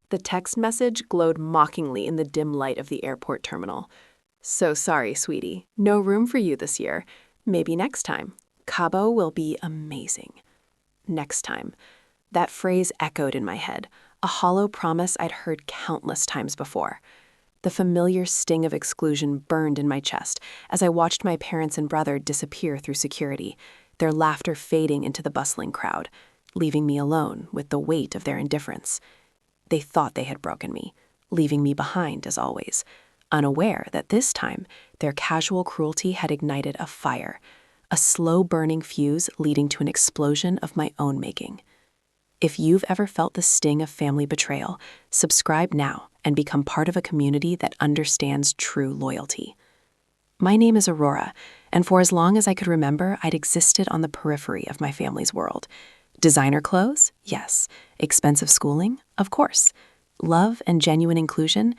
The text message glowed mockingly in the dim light of the airport terminal. So sorry, sweetie. No room for you this year. Maybe next time. Cabo will be amazing. Next time. That phrase echoed in my head, a hollow promise I'd heard countless times before. The familiar sting of exclusion burned in my chest as I watched my parents and brother disappear through security, their laughter fading into the bustling crowd, leaving me alone with the weight of their indifference. They thought they had broken me, leaving me behind as always, unaware that this time their casual cruelty had ignited a fire, a slow-burning fuse leading to an explosion of my own making. If you've ever felt the sting of family betrayal, subscribe now and become part of a community that understands true loyalty. My name is Aurora, and for as long as I could remember, I'd existed on the periphery of my family's world. Designer clothes? Yes. Expensive schooling? Of course. Love and genuine inclusion?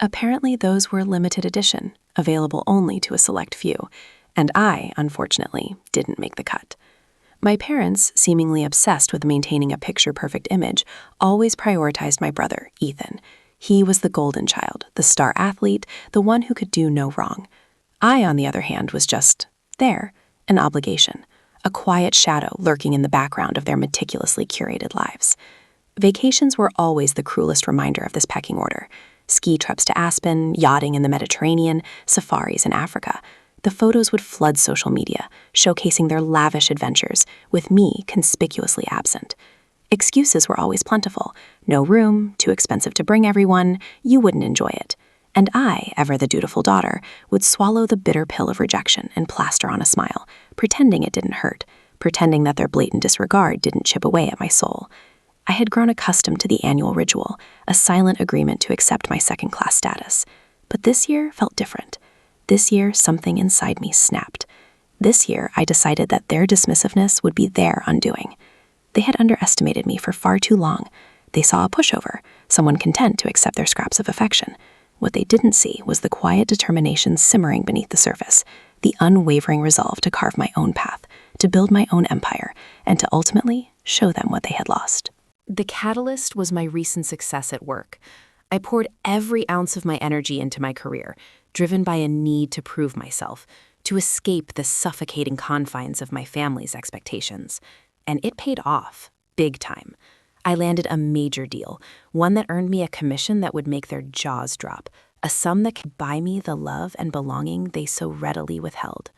Apparently those were limited edition, available only to a select few, and I, unfortunately, didn't make the cut. My parents, seemingly obsessed with maintaining a picture-perfect image, always prioritized my brother, Ethan. He was the golden child, the star athlete, the one who could do no wrong. I, on the other hand, was just there, an obligation, a quiet shadow lurking in the background of their meticulously curated lives. Vacations were always the cruelest reminder of this pecking order. Ski trips to Aspen, yachting in the Mediterranean, safaris in Africa. The photos would flood social media, showcasing their lavish adventures, with me conspicuously absent. Excuses were always plentiful. No room, too expensive to bring everyone, you wouldn't enjoy it. And I, ever the dutiful daughter, would swallow the bitter pill of rejection and plaster on a smile, pretending it didn't hurt, pretending that their blatant disregard didn't chip away at my soul. I had grown accustomed to the annual ritual, a silent agreement to accept my second-class status. But this year felt different. This year, something inside me snapped. This year, I decided that their dismissiveness would be their undoing. They had underestimated me for far too long. They saw a pushover, someone content to accept their scraps of affection. What they didn't see was the quiet determination simmering beneath the surface, the unwavering resolve to carve my own path, to build my own empire, and to ultimately show them what they had lost. The catalyst was my recent success at work. I poured every ounce of my energy into my career, driven by a need to prove myself, to escape the suffocating confines of my family's expectations. And it paid off, big time. I landed a major deal, one that earned me a commission that would make their jaws drop, a sum that could buy me the love and belonging they so readily withheld.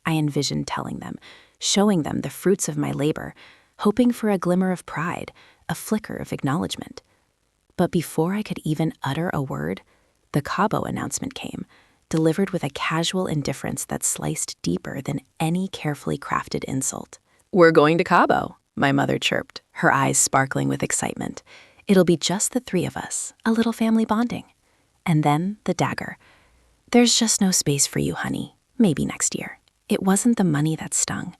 I envisioned telling them, showing them the fruits of my labor, hoping for a glimmer of pride, a flicker of acknowledgement. But before I could even utter a word, the Cabo announcement came, delivered with a casual indifference that sliced deeper than any carefully crafted insult. "We're going to Cabo," my mother chirped, her eyes sparkling with excitement. "It'll be just the three of us, a little family bonding." And then the dagger. "There's just no space for you, honey. Maybe next year." It wasn't the money that stung.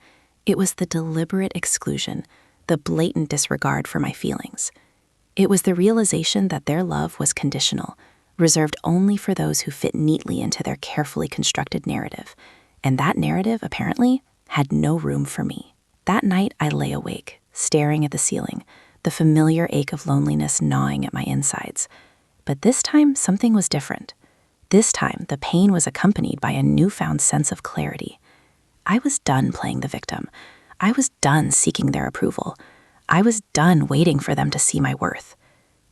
It was the deliberate exclusion, the blatant disregard for my feelings. It was the realization that their love was conditional, reserved only for those who fit neatly into their carefully constructed narrative. And that narrative, apparently, had no room for me. That night, I lay awake, staring at the ceiling, the familiar ache of loneliness gnawing at my insides. But this time, something was different. This time, the pain was accompanied by a newfound sense of clarity. I was done playing the victim. I was done seeking their approval. I was done waiting for them to see my worth.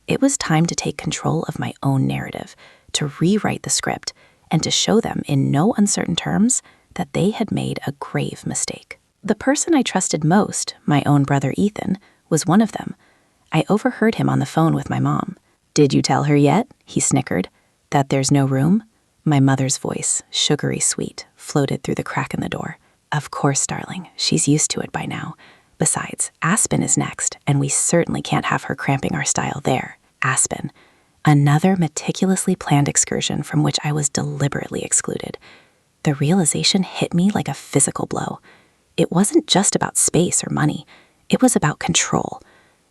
It was time to take control of my own narrative, to rewrite the script, and to show them in no uncertain terms that they had made a grave mistake. The person I trusted most, my own brother Ethan, was one of them. I overheard him on the phone with my mom. "Did you tell her yet?" he snickered. "That there's no room?" My mother's voice, sugary sweet, floated through the crack in the door. "Of course, darling. She's used to it by now. Besides, Aspen is next, and we certainly can't have her cramping our style there." Aspen. Another meticulously planned excursion from which I was deliberately excluded. The realization hit me like a physical blow. It wasn't just about space or money. It was about control.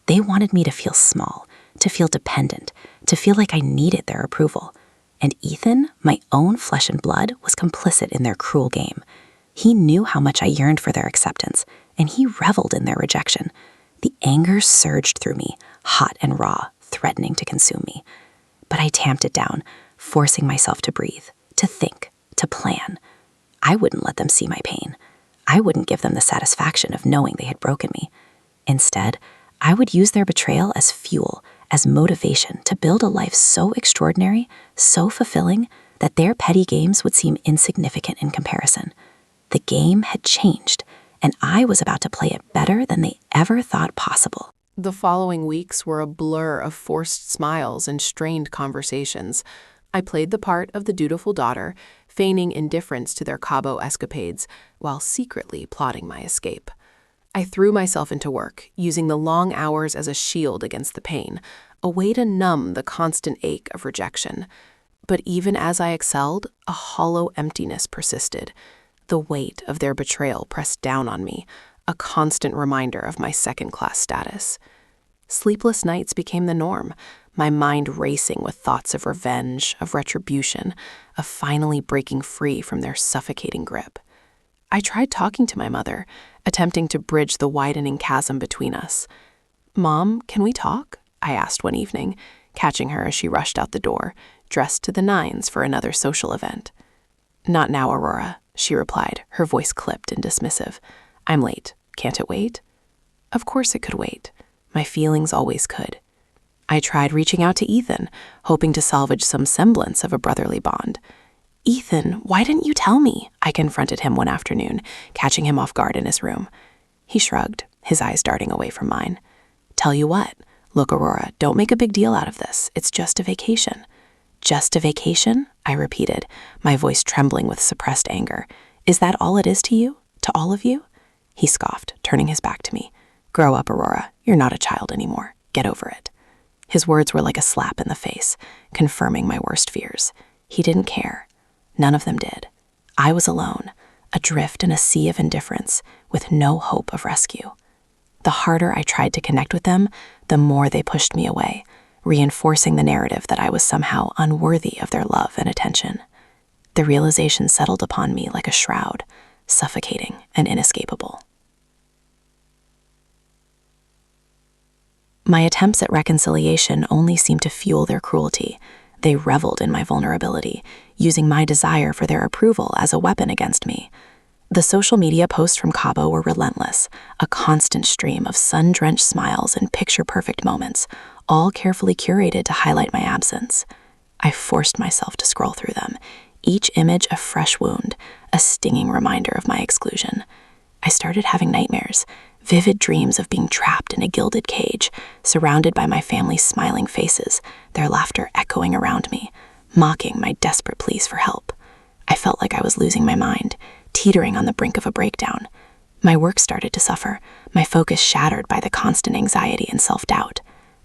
They wanted me to feel small, to feel dependent, to feel like I needed their approval. And Ethan, my own flesh and blood, was complicit in their cruel game. He knew how much I yearned for their acceptance, and he reveled in their rejection. The anger surged through me, hot and raw, threatening to consume me. But I tamped it down, forcing myself to breathe, to think, to plan. I wouldn't let them see my pain. I wouldn't give them the satisfaction of knowing they had broken me. Instead, I would use their betrayal as fuel, as motivation to build a life so extraordinary, so fulfilling, that their petty games would seem insignificant in comparison. The game had changed, and I was about to play it better than they ever thought possible. The following weeks were a blur of forced smiles and strained conversations. I played the part of the dutiful daughter, feigning indifference to their Cabo escapades while secretly plotting my escape. I threw myself into work, using the long hours as a shield against the pain, a way to numb the constant ache of rejection. But even as I excelled, a hollow emptiness persisted. The weight of their betrayal pressed down on me, a constant reminder of my second-class status. Sleepless nights became the norm, my mind racing with thoughts of revenge, of retribution, of finally breaking free from their suffocating grip. I tried talking to my mother, attempting to bridge the widening chasm between us. "Mom, can we talk?" I asked one evening, catching her as she rushed out the door, dressed to the nines for another social event. "Not now, Aurora," she replied, her voice clipped and dismissive. "I'm late. Can't it wait?" Of course it could wait. My feelings always could. I tried reaching out to Ethan, hoping to salvage some semblance of a brotherly bond. "Ethan, why didn't you tell me?" I confronted him one afternoon, catching him off guard in his room. He shrugged, his eyes darting away from mine. "Tell you what, look, Aurora, don't make a big deal out of this. It's just a vacation." "Just a vacation?" I repeated, my voice trembling with suppressed anger. "Is that all it is to you? To all of you?" He scoffed, turning his back to me. "Grow up, Aurora. You're not a child anymore. Get over it." His words were like a slap in the face, confirming my worst fears. He didn't care. None of them did. I was alone, adrift in a sea of indifference, with no hope of rescue. The harder I tried to connect with them, the more they pushed me away, reinforcing the narrative that I was somehow unworthy of their love and attention. The realization settled upon me like a shroud, suffocating and inescapable. My attempts at reconciliation only seemed to fuel their cruelty. They reveled in my vulnerability, using my desire for their approval as a weapon against me. The social media posts from Cabo were relentless, a constant stream of sun-drenched smiles and picture-perfect moments, all carefully curated to highlight my absence. I forced myself to scroll through them, each image a fresh wound, a stinging reminder of my exclusion. I started having nightmares, vivid dreams of being trapped in a gilded cage, surrounded by my family's smiling faces, their laughter echoing around me, mocking my desperate pleas for help. I felt like I was losing my mind, teetering on the brink of a breakdown. My work started to suffer, my focus shattered by the constant anxiety and self-doubt.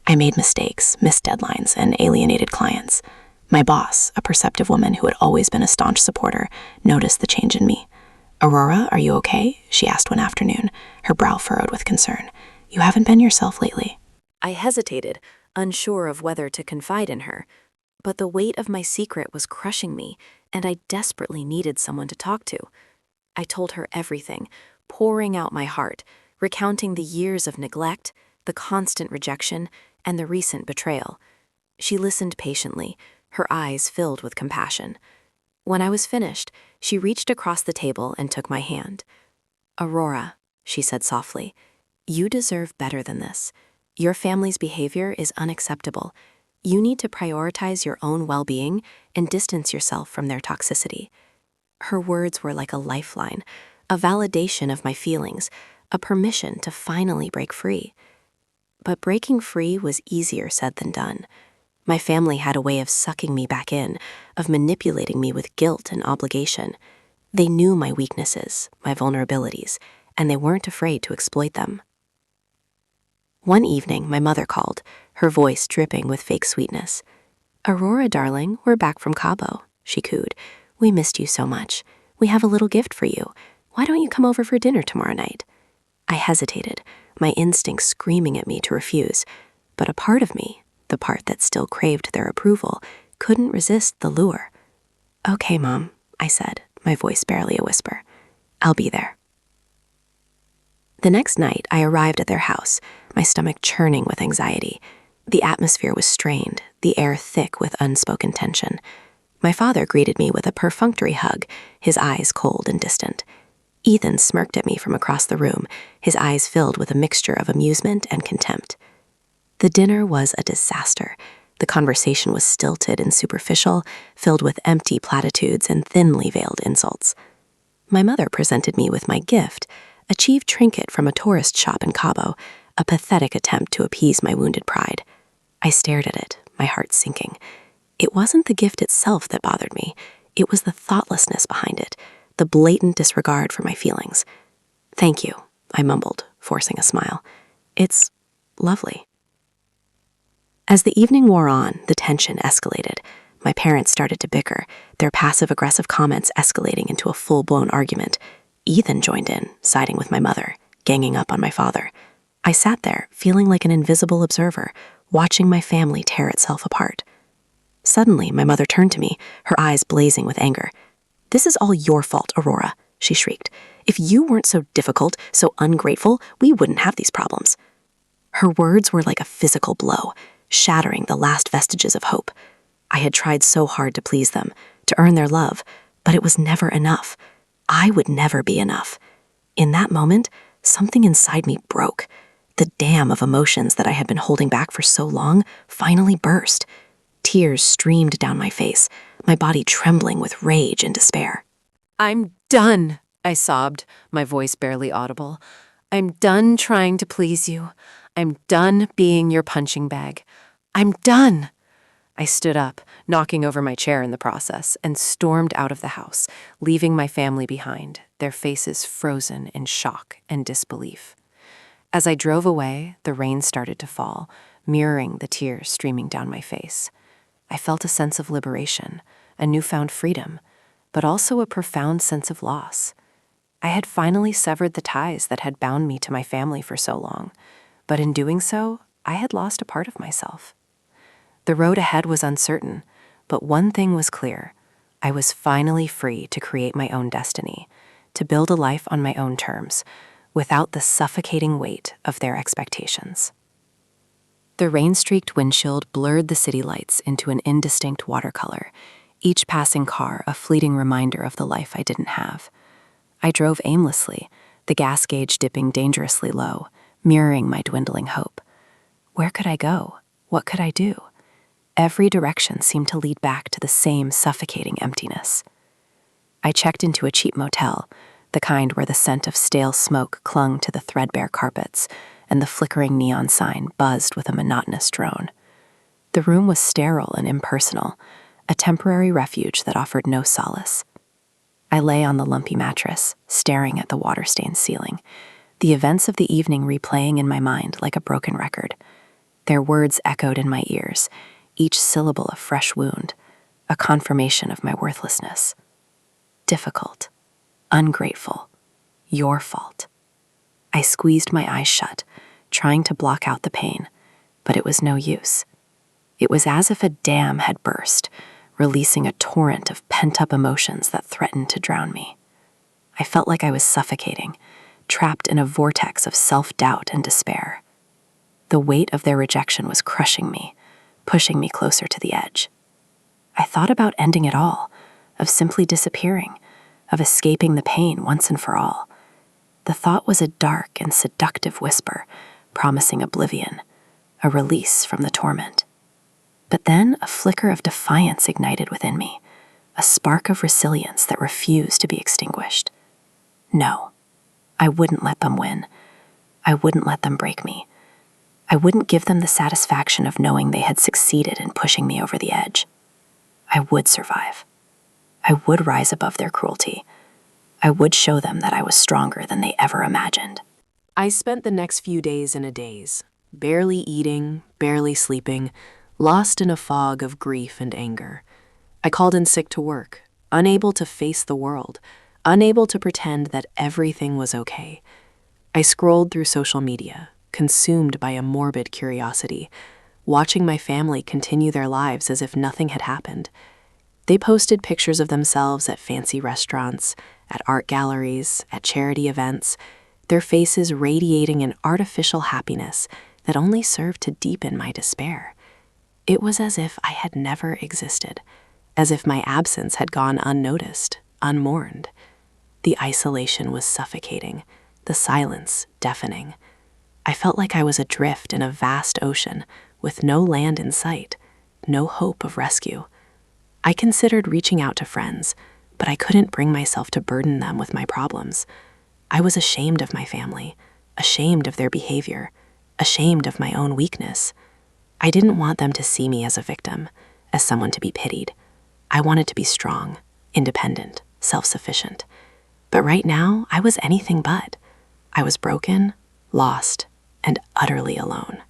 I made mistakes, missed deadlines, and alienated clients. My boss, a perceptive woman who had always been a staunch supporter, noticed the change in me. "Aurora, are you okay?" she asked one afternoon, her brow furrowed with concern. "You haven't been yourself lately." I hesitated, unsure of whether to confide in her. But the weight of my secret was crushing me, and I desperately needed someone to talk to. I told her everything, pouring out my heart, recounting the years of neglect, the constant rejection, and the recent betrayal. She listened patiently, her eyes filled with compassion. When I was finished, she reached across the table and took my hand. "Aurora," she said softly, "you deserve better than this. Your family's behavior is unacceptable. You need to prioritize your own well-being and distance yourself from their toxicity." Her words were like a lifeline, a validation of my feelings, a permission to finally break free. But breaking free was easier said than done. My family had a way of sucking me back in, of manipulating me with guilt and obligation. They knew my weaknesses, my vulnerabilities, and they weren't afraid to exploit them. One evening, my mother called, her voice dripping with fake sweetness. "Aurora, darling, we're back from Cabo," she cooed. "We missed you so much. We have a little gift for you. Why don't you come over for dinner tomorrow night?" I hesitated, my instincts screaming at me to refuse, but a part of me, the part that still craved their approval, couldn't resist the lure. "Okay, Mom," I said, my voice barely a whisper. "I'll be there." The next night, I arrived at their house, my stomach churning with anxiety. The atmosphere was strained, the air thick with unspoken tension. My father greeted me with a perfunctory hug, his eyes cold and distant. Ethan smirked at me from across the room, his eyes filled with a mixture of amusement and contempt. The dinner was a disaster. The conversation was stilted and superficial, filled with empty platitudes and thinly veiled insults. My mother presented me with my gift, a cheap trinket from a tourist shop in Cabo, a pathetic attempt to appease my wounded pride. I stared at it, my heart sinking. It wasn't the gift itself that bothered me. It was the thoughtlessness behind it, the blatant disregard for my feelings. "Thank you," I mumbled, forcing a smile. "It's lovely." As the evening wore on, the tension escalated. My parents started to bicker, their passive-aggressive comments escalating into a full-blown argument. Ethan joined in, siding with my mother, ganging up on my father. I sat there, feeling like an invisible observer, watching my family tear itself apart. Suddenly, my mother turned to me, her eyes blazing with anger. "This is all your fault, Aurora," she shrieked. "If you weren't so difficult, so ungrateful, we wouldn't have these problems." Her words were like a physical blow, shattering the last vestiges of hope. I had tried so hard to please them, to earn their love, but it was never enough. I would never be enough. In that moment, something inside me broke. The dam of emotions that I had been holding back for so long finally burst. Tears streamed down my face, my body trembling with rage and despair. "I'm done," I sobbed, my voice barely audible. "I'm done trying to please you. I'm done being your punching bag. I'm done." I stood up, knocking over my chair in the process, and stormed out of the house, leaving my family behind, their faces frozen in shock and disbelief. As I drove away, the rain started to fall, mirroring the tears streaming down my face. I felt a sense of liberation, a newfound freedom, but also a profound sense of loss. I had finally severed the ties that had bound me to my family for so long, but in doing so, I had lost a part of myself. The road ahead was uncertain, but one thing was clear. I was finally free to create my own destiny, to build a life on my own terms, without the suffocating weight of their expectations. The rain-streaked windshield blurred the city lights into an indistinct watercolor, each passing car a fleeting reminder of the life I didn't have. I drove aimlessly, the gas gauge dipping dangerously low, mirroring my dwindling hope. Where could I go? What could I do? Every direction seemed to lead back to the same suffocating emptiness. I checked into a cheap motel, the kind where the scent of stale smoke clung to the threadbare carpets, and the flickering neon sign buzzed with a monotonous drone. The room was sterile and impersonal, a temporary refuge that offered no solace. I lay on the lumpy mattress, staring at the water-stained ceiling, the events of the evening replaying in my mind like a broken record. Their words echoed in my ears, each syllable a fresh wound, a confirmation of my worthlessness. Difficult, ungrateful, your fault. I squeezed my eyes shut, trying to block out the pain, but it was no use. It was as if a dam had burst, releasing a torrent of pent-up emotions that threatened to drown me. I felt like I was suffocating, trapped in a vortex of self-doubt and despair. The weight of their rejection was crushing me, pushing me closer to the edge. I thought about ending it all, of simply disappearing, of escaping the pain once and for all. The thought was a dark and seductive whisper, promising oblivion, a release from the torment. But then a flicker of defiance ignited within me, a spark of resilience that refused to be extinguished. No, I wouldn't let them win. I wouldn't let them break me. I wouldn't give them the satisfaction of knowing they had succeeded in pushing me over the edge. I would survive. I would rise above their cruelty. I would show them that I was stronger than they ever imagined. I spent the next few days in a daze, barely eating, barely sleeping, lost in a fog of grief and anger. I called in sick to work, unable to face the world, unable to pretend that everything was okay. I scrolled through social media, consumed by a morbid curiosity, watching my family continue their lives as if nothing had happened. They posted pictures of themselves at fancy restaurants, at art galleries, at charity events, their faces radiating an artificial happiness that only served to deepen my despair. It was as if I had never existed, as if my absence had gone unnoticed, unmourned. The isolation was suffocating, the silence deafening. I felt like I was adrift in a vast ocean with no land in sight, no hope of rescue. I considered reaching out to friends, but I couldn't bring myself to burden them with my problems. I was ashamed of my family, ashamed of their behavior, ashamed of my own weakness. I didn't want them to see me as a victim, as someone to be pitied. I wanted to be strong, independent, self-sufficient. But right now, I was anything but. I was broken, lost, and utterly alone.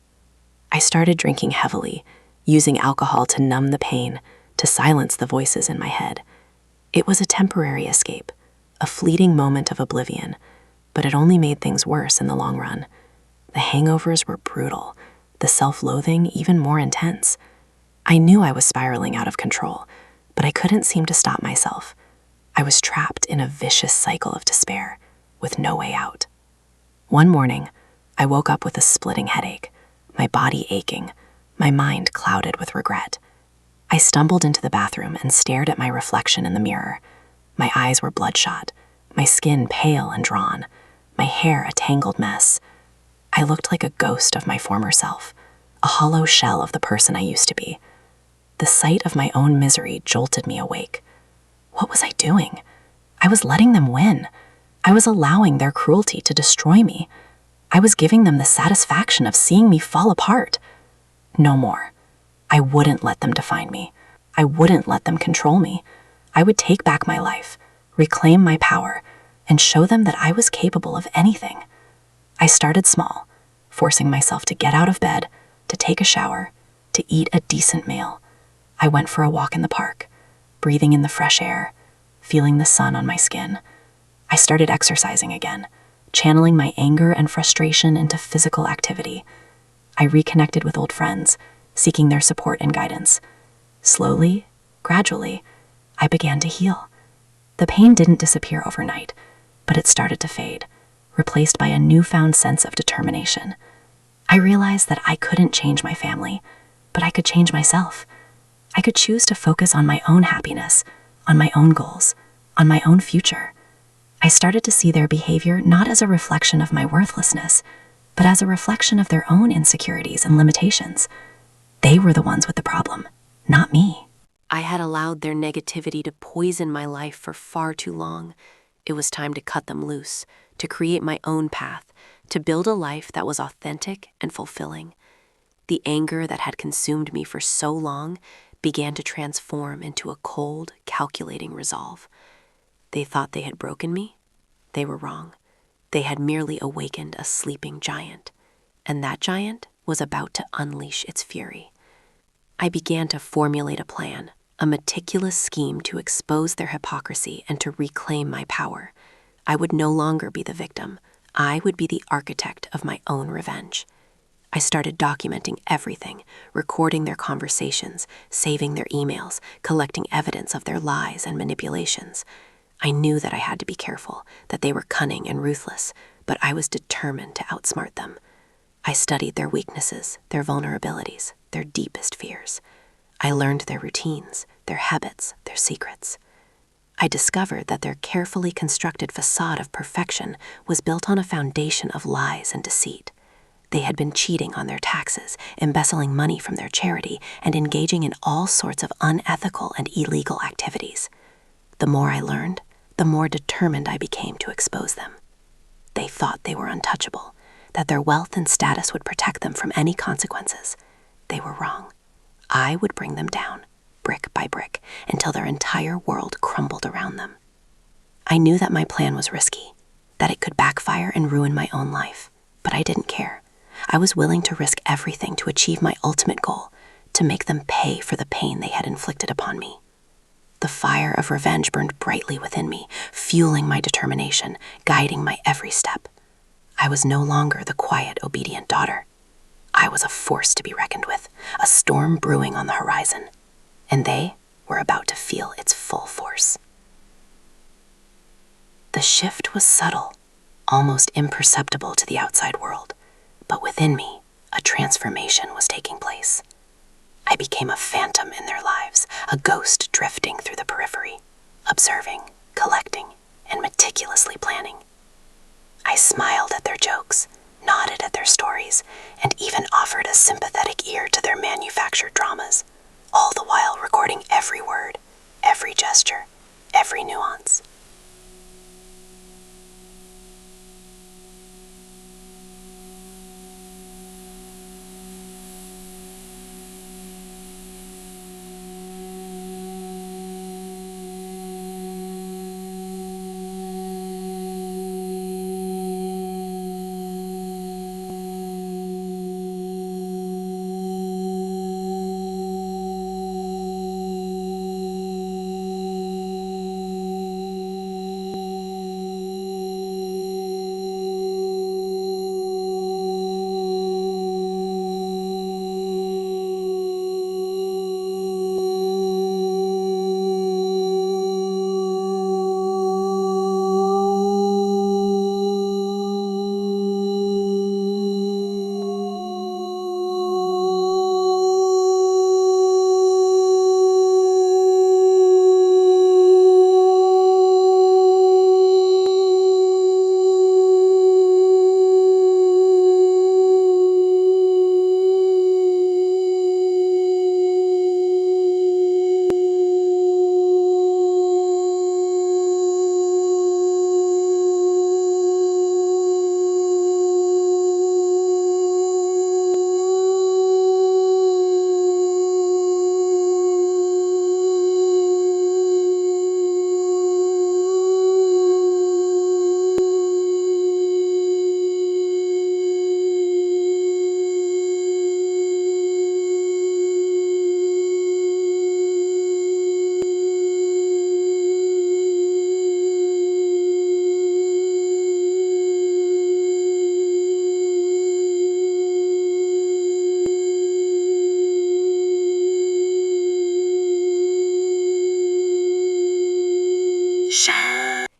I started drinking heavily, using alcohol to numb the pain, to silence the voices in my head. It was a temporary escape, a fleeting moment of oblivion, but it only made things worse in the long run. The hangovers were brutal, the self-loathing even more intense. I knew I was spiraling out of control, but I couldn't seem to stop myself. I was trapped in a vicious cycle of despair, with no way out. One morning, I woke up with a splitting headache, my body aching, my mind clouded with regret. I stumbled into the bathroom and stared at my reflection in the mirror. My eyes were bloodshot, my skin pale and drawn, my hair a tangled mess. I looked like a ghost of my former self, a hollow shell of the person I used to be. The sight of my own misery jolted me awake. What was I doing? I was letting them win. I was allowing their cruelty to destroy me. I was giving them the satisfaction of seeing me fall apart. No more. I wouldn't let them define me. I wouldn't let them control me. I would take back my life, reclaim my power, and show them that I was capable of anything. I started small, forcing myself to get out of bed, to take a shower, to eat a decent meal. I went for a walk in the park, breathing in the fresh air, feeling the sun on my skin. I started exercising again, channeling my anger and frustration into physical activity. I reconnected with old friends, seeking their support and guidance. Slowly, gradually, I began to heal. The pain didn't disappear overnight, but it started to fade, replaced by a newfound sense of determination. I realized that I couldn't change my family, but I could change myself. I could choose to focus on my own happiness, on my own goals, on my own future. I started to see their behavior not as a reflection of my worthlessness, but as a reflection of their own insecurities and limitations. They were the ones with the problem, not me. I had allowed their negativity to poison my life for far too long. It was time to cut them loose, to create my own path, to build a life that was authentic and fulfilling. The anger that had consumed me for so long began to transform into a cold, calculating resolve. They thought they had broken me. They were wrong. They had merely awakened a sleeping giant, and that giant was about to unleash its fury. I began to formulate a plan, a meticulous scheme to expose their hypocrisy and to reclaim my power. I would no longer be the victim. I would be the architect of my own revenge. I started documenting everything, recording their conversations, saving their emails, collecting evidence of their lies and manipulations. I knew that I had to be careful, that they were cunning and ruthless, but I was determined to outsmart them. I studied their weaknesses, their vulnerabilities, their deepest fears. I learned their routines, their habits, their secrets. I discovered that their carefully constructed facade of perfection was built on a foundation of lies and deceit. They had been cheating on their taxes, embezzling money from their charity, and engaging in all sorts of unethical and illegal activities. The more I learned, the more determined I became to expose them. They thought they were untouchable, that their wealth and status would protect them from any consequences. They were wrong. I would bring them down, brick by brick, until their entire world crumbled around them. I knew that my plan was risky, that it could backfire and ruin my own life, but I didn't care. I was willing to risk everything to achieve my ultimate goal, to make them pay for the pain they had inflicted upon me. The fire of revenge burned brightly within me, fueling my determination, guiding my every step. I was no longer the quiet, obedient daughter. I was a force to be reckoned with, a storm brewing on the horizon, and they were about to feel its full force. The shift was subtle, almost imperceptible to the outside world, but within me, A transformation was taking place. I became a phantom in their lives, a ghost drifting through the periphery, observing, collecting, and meticulously planning. I smiled at their jokes, nodded at their stories, and even offered a sympathetic ear to their manufactured dramas, all the while recording every word, every gesture, every nuance.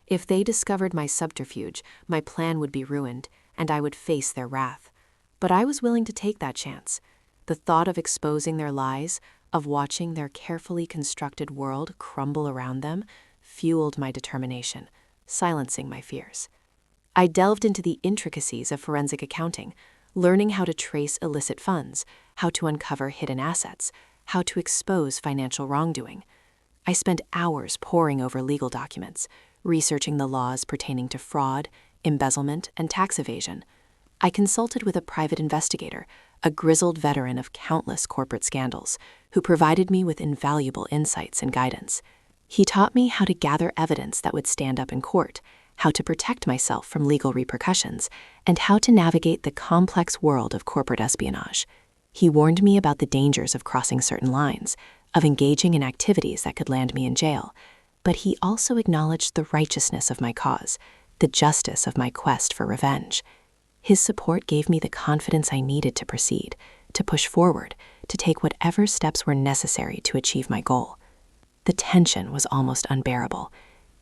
If they discovered my subterfuge, my plan would be ruined, and I would face their wrath. But I was willing to take that chance. The thought of exposing their lies, of watching their carefully constructed world crumble around them, fueled my determination, silencing my fears. I delved into the intricacies of forensic accounting, learning how to trace illicit funds, how to uncover hidden assets, how to expose financial wrongdoing. I spent hours poring over legal documents, researching the laws pertaining to fraud, embezzlement, and tax evasion. I consulted with a private investigator, a grizzled veteran of countless corporate scandals, who provided me with invaluable insights and guidance. He taught me how to gather evidence that would stand up in court, how to protect myself from legal repercussions, and how to navigate the complex world of corporate espionage. He warned me about the dangers of crossing certain lines, of engaging in activities that could land me in jail, but he also acknowledged the righteousness of my cause, the justice of my quest for revenge. His support gave me the confidence I needed to proceed, to push forward, to take whatever steps were necessary to achieve my goal. The tension was almost unbearable.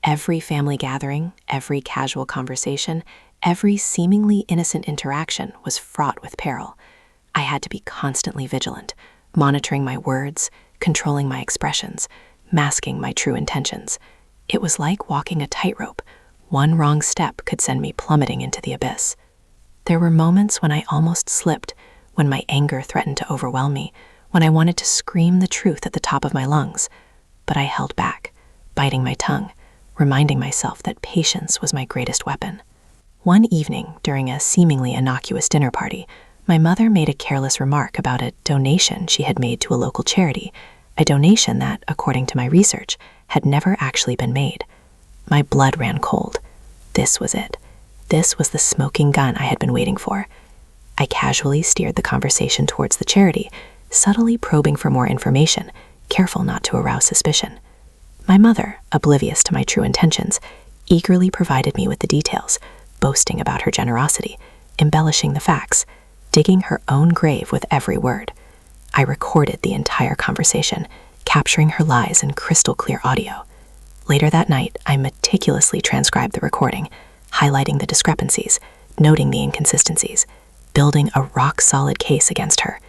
Every family gathering, every casual conversation, every seemingly innocent interaction was fraught with peril. I had to be constantly vigilant, monitoring my words, controlling my expressions, masking my true intentions. It was like walking a tightrope. One wrong step could send me plummeting into the abyss. There were moments when I almost slipped, when my anger threatened to overwhelm me, when I wanted to scream the truth at the top of my lungs. But I held back, biting my tongue, reminding myself that patience was my greatest weapon. One evening, during a seemingly innocuous dinner party, my mother made a careless remark about a donation she had made to a local charity, a donation that, according to my research, had never actually been made. My blood ran cold. This was it. This was the smoking gun I had been waiting for. I casually steered the conversation towards the charity, subtly probing for more information, careful not to arouse suspicion. My mother, oblivious to my true intentions, eagerly provided me with the details, boasting about her generosity, embellishing the facts, digging her own grave with every word. I recorded the entire conversation, capturing her lies in crystal clear audio. Later that night, I meticulously transcribed the recording, highlighting the discrepancies, noting the inconsistencies, building a rock-solid case against her.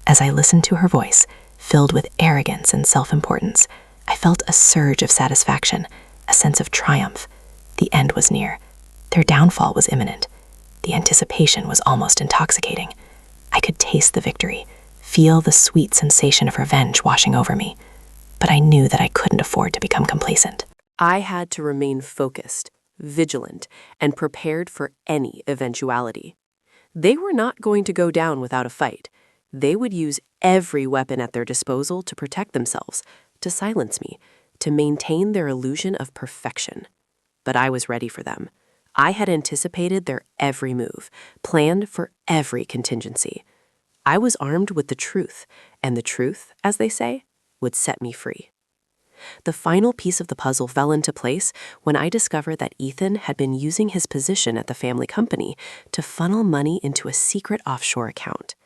As I listened to her voice, filled with arrogance and self-importance, I felt a surge of satisfaction, a sense of triumph. The end was near. Their downfall was imminent. The anticipation was almost intoxicating. I could taste the victory, feel the sweet sensation of revenge washing over me. But I knew that I couldn't afford to become complacent. I had to remain focused, vigilant, and prepared for any eventuality. They were not going to go down without a fight. They would use every weapon at their disposal to protect themselves, to silence me, to maintain their illusion of perfection. But I was ready for them. I had anticipated their every move, planned for every contingency. I was armed with the truth, and the truth, as they say, would set me free. The final piece of the puzzle fell into place when I discovered that Ethan had been using his position at the family company to funnel money into a secret offshore account.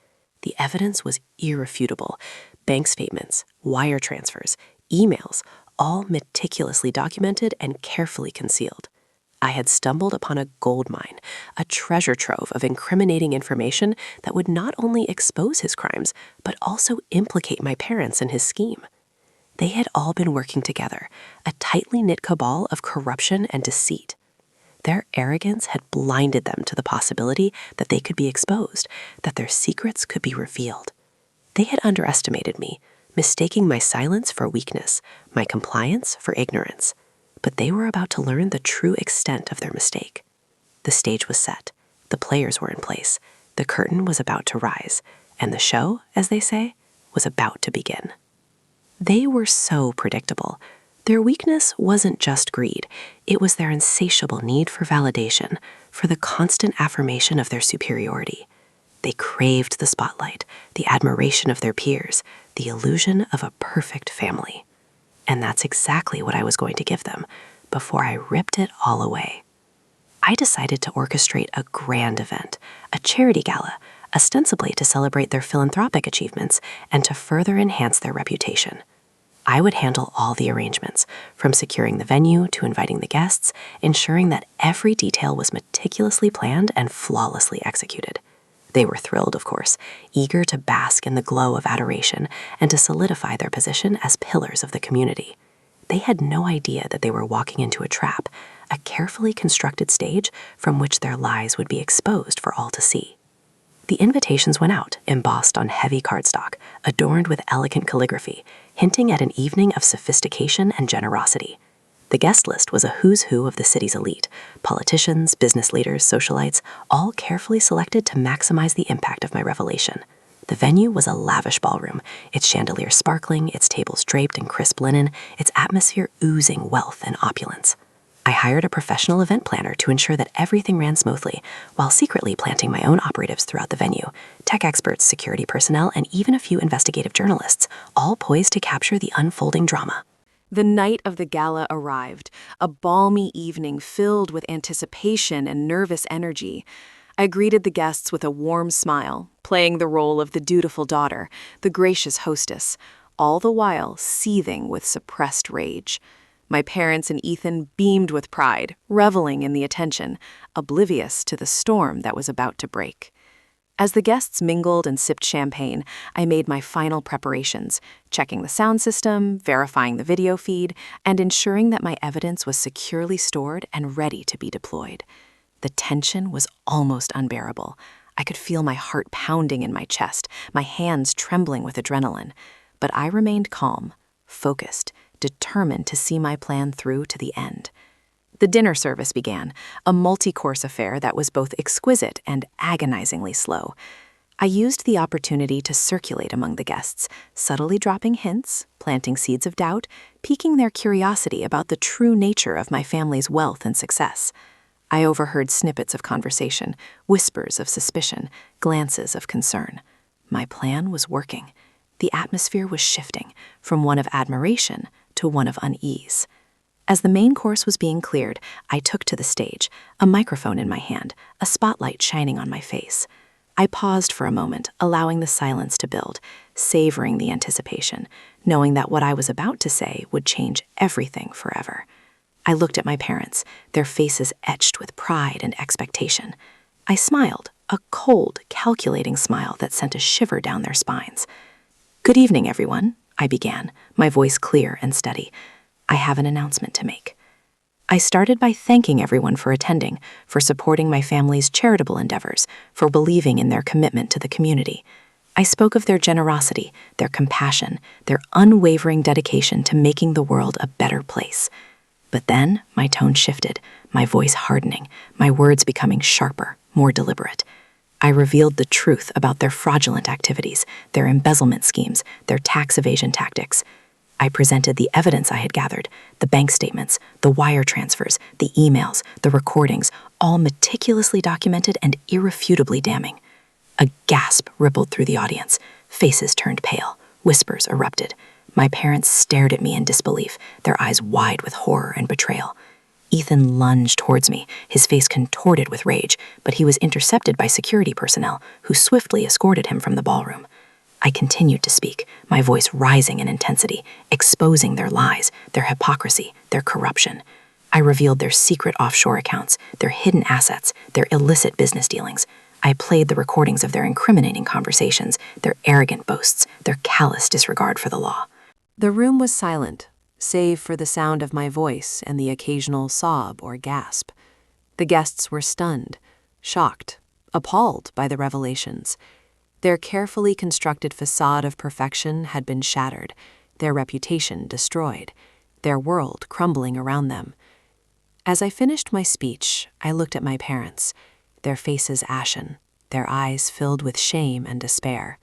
The evidence was irrefutable. Bank statements, wire transfers, emails, all meticulously documented and carefully concealed. I had stumbled upon a gold mine, a treasure trove of incriminating information that would not only expose his crimes, but also implicate my parents in his scheme. They had all been working together, a tightly knit cabal of corruption and deceit. Their arrogance had blinded them to the possibility that they could be exposed, that their secrets could be revealed. They had underestimated me, mistaking my silence for weakness, my compliance for ignorance. But they were about to learn the true extent of their mistake. The stage was set, the players were in place, the curtain was about to rise, and the show, as they say, was about to begin. They were so predictable. Their weakness wasn't just greed, it was their insatiable need for validation, for the constant affirmation of their superiority. They craved the spotlight, the admiration of their peers, the illusion of a perfect family. And that's exactly what I was going to give them before I ripped it all away. I decided to orchestrate a grand event, a charity gala, ostensibly to celebrate their philanthropic achievements and to further enhance their reputation. I would handle all the arrangements, from securing the venue to inviting the guests, ensuring that every detail was meticulously planned and flawlessly executed. They were thrilled, of course, eager to bask in the glow of adoration and to solidify their position as pillars of the community. They had no idea that they were walking into a trap, a carefully constructed stage from which their lies would be exposed for all to see. The invitations went out, embossed on heavy cardstock, adorned with elegant calligraphy, hinting at an evening of sophistication and generosity. The guest list was a who's who of the city's elite, politicians, business leaders, socialites, all carefully selected to maximize the impact of my revelation. The venue was a lavish ballroom, its chandeliers sparkling, its tables draped in crisp linen, its atmosphere oozing wealth and opulence. I hired a professional event planner to ensure that everything ran smoothly, while secretly planting my own operatives throughout the venue, tech experts, security personnel, and even a few investigative journalists, all poised to capture the unfolding drama. The night of the gala arrived, a balmy evening filled with anticipation and nervous energy. I greeted the guests with a warm smile, playing the role of the dutiful daughter, the gracious hostess, all the while seething with suppressed rage. My parents and Ethan beamed with pride, reveling in the attention, oblivious to the storm that was about to break. As the guests mingled and sipped champagne, I made my final preparations, checking the sound system, verifying the video feed, and ensuring that my evidence was securely stored and ready to be deployed. The tension was almost unbearable. I could feel my heart pounding in my chest, my hands trembling with adrenaline. But I remained calm, focused, determined to see my plan through to the end. The dinner service began, a multi-course affair that was both exquisite and agonizingly slow. I used the opportunity to circulate among the guests, subtly dropping hints, planting seeds of doubt, piquing their curiosity about the true nature of my family's wealth and success. I overheard snippets of conversation, whispers of suspicion, glances of concern. My plan was working. The atmosphere was shifting from one of admiration to one of unease. As the main course was being cleared, I took to the stage, a microphone in my hand, a spotlight shining on my face. I paused for a moment, allowing the silence to build, savoring the anticipation, knowing that what I was about to say would change everything forever. I looked at my parents, their faces etched with pride and expectation. I smiled, a cold, calculating smile that sent a shiver down their spines. "Good evening, everyone," I began, my voice clear and steady. "I have an announcement to make." I started by thanking everyone for attending, for supporting my family's charitable endeavors, for believing in their commitment to the community. I spoke of their generosity, their compassion, their unwavering dedication to making the world a better place. But then my tone shifted, my voice hardening, my words becoming sharper, more deliberate. I revealed the truth about their fraudulent activities, their embezzlement schemes, their tax evasion tactics. I presented the evidence I had gathered, the bank statements, the wire transfers, the emails, the recordings, all meticulously documented and irrefutably damning. A gasp rippled through the audience. Faces turned pale. Whispers erupted. My parents stared at me in disbelief, their eyes wide with horror and betrayal. Ethan lunged towards me, his face contorted with rage, but he was intercepted by security personnel, who swiftly escorted him from the ballroom. I continued to speak, my voice rising in intensity, exposing their lies, their hypocrisy, their corruption. I revealed their secret offshore accounts, their hidden assets, their illicit business dealings. I played the recordings of their incriminating conversations, their arrogant boasts, their callous disregard for the law. The room was silent, save for the sound of my voice and the occasional sob or gasp. The guests were stunned, shocked, appalled by the revelations. Their carefully constructed facade of perfection had been shattered, their reputation destroyed, their world crumbling around them. As I finished my speech, I looked at my parents, their faces ashen, their eyes filled with shame and despair.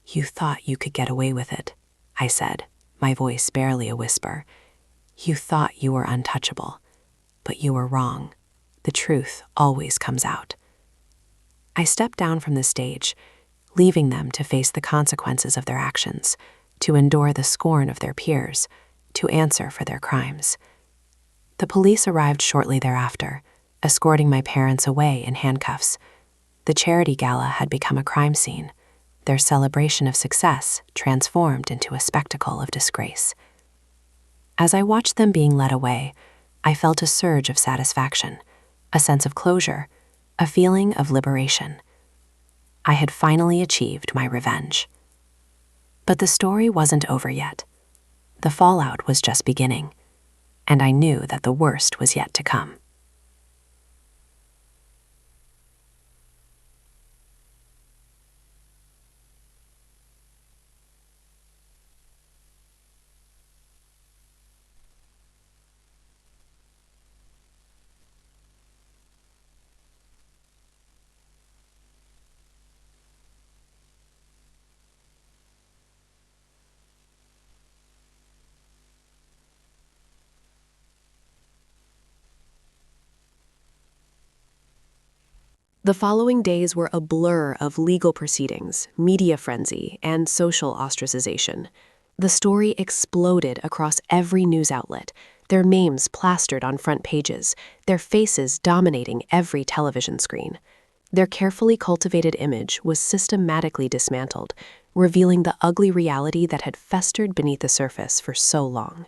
"You thought you could get away with it," I said, my voice barely a whisper. "You thought you were untouchable, but you were wrong. The truth always comes out." I stepped down from the stage, leaving them to face the consequences of their actions, to endure the scorn of their peers, to answer for their crimes. The police arrived shortly thereafter, escorting my parents away in handcuffs. The charity gala had become a crime scene, their celebration of success transformed into a spectacle of disgrace. As I watched them being led away, I felt a surge of satisfaction, a sense of closure, a feeling of liberation. I had finally achieved my revenge. But the story wasn't over yet. The fallout was just beginning, and I knew that the worst was yet to come. The following days were a blur of legal proceedings, media frenzy, and social ostracization. The story exploded across every news outlet, their names plastered on front pages, their faces dominating every television screen. Their carefully cultivated image was systematically dismantled, revealing the ugly reality that had festered beneath the surface for so long.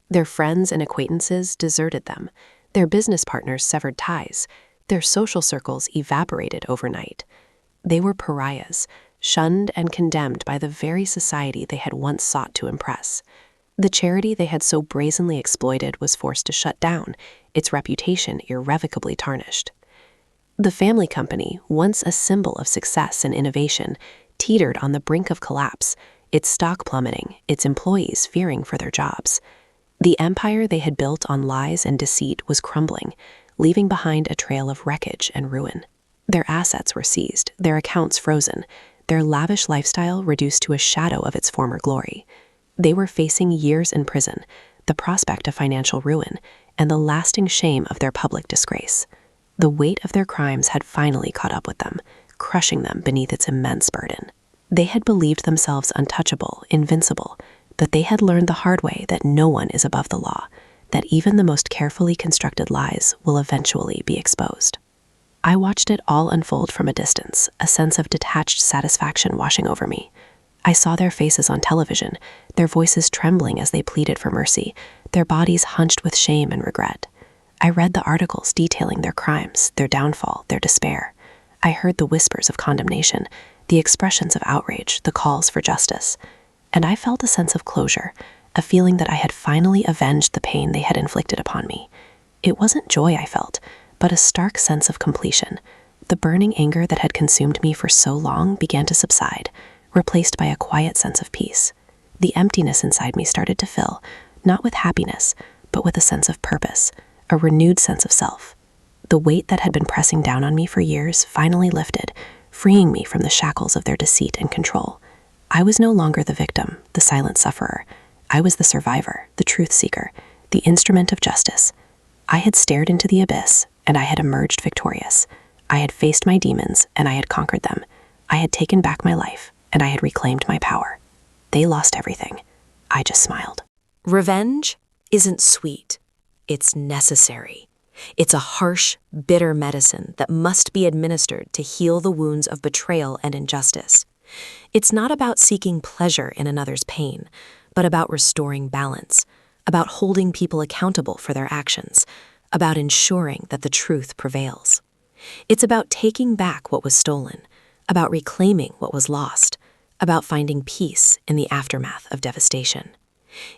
Their friends and acquaintances deserted them. Their business partners severed ties. Their social circles evaporated overnight. They were pariahs, shunned and condemned by the very society they had once sought to impress. The charity they had so brazenly exploited was forced to shut down, its reputation irrevocably tarnished. The family company, once a symbol of success and innovation, teetered on the brink of collapse, its stock plummeting, its employees fearing for their jobs. The empire they had built on lies and deceit was crumbling, leaving behind a trail of wreckage and ruin. Their assets were seized, their accounts frozen, their lavish lifestyle reduced to a shadow of its former glory. They were facing years in prison, the prospect of financial ruin, and the lasting shame of their public disgrace. The weight of their crimes had finally caught up with them, crushing them beneath its immense burden. They had believed themselves untouchable, invincible, but they had learned the hard way that no one is above the law, that even the most carefully constructed lies will eventually be exposed. I watched it all unfold from a distance, a sense of detached satisfaction washing over me. I saw their faces on television, their voices trembling as they pleaded for mercy, their bodies hunched with shame and regret. I read the articles detailing their crimes, their downfall, their despair. I heard the whispers of condemnation, the expressions of outrage, the calls for justice. And I felt a sense of closure, a feeling that I had finally avenged the pain they had inflicted upon me. It wasn't joy I felt, but a stark sense of completion. The burning anger that had consumed me for so long began to subside, replaced by a quiet sense of peace. The emptiness inside me started to fill, not with happiness, but with a sense of purpose, a renewed sense of self. The weight that had been pressing down on me for years finally lifted, freeing me from the shackles of their deceit and control. I was no longer the victim, the silent sufferer. I was the survivor, the truth seeker, the instrument of justice. I had stared into the abyss, and I had emerged victorious. I had faced my demons, and I had conquered them. I had taken back my life, and I had reclaimed my power. They lost everything. I just smiled. Revenge isn't sweet. It's necessary. It's a harsh, bitter medicine that must be administered to heal the wounds of betrayal and injustice. It's not about seeking pleasure in another's pain, but about restoring balance, about holding people accountable for their actions, about ensuring that the truth prevails. It's about taking back what was stolen, about reclaiming what was lost, about finding peace in the aftermath of devastation.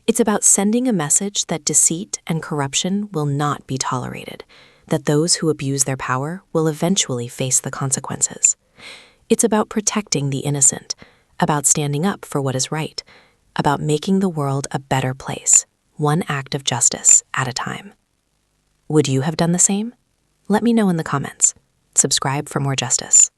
It's about sending a message that deceit and corruption will not be tolerated, that those who abuse their power will eventually face the consequences. It's about protecting the innocent, about standing up for what is right, about making the world a better place, one act of justice at a time. Would you have done the same? Let me know in the comments. Subscribe for more justice.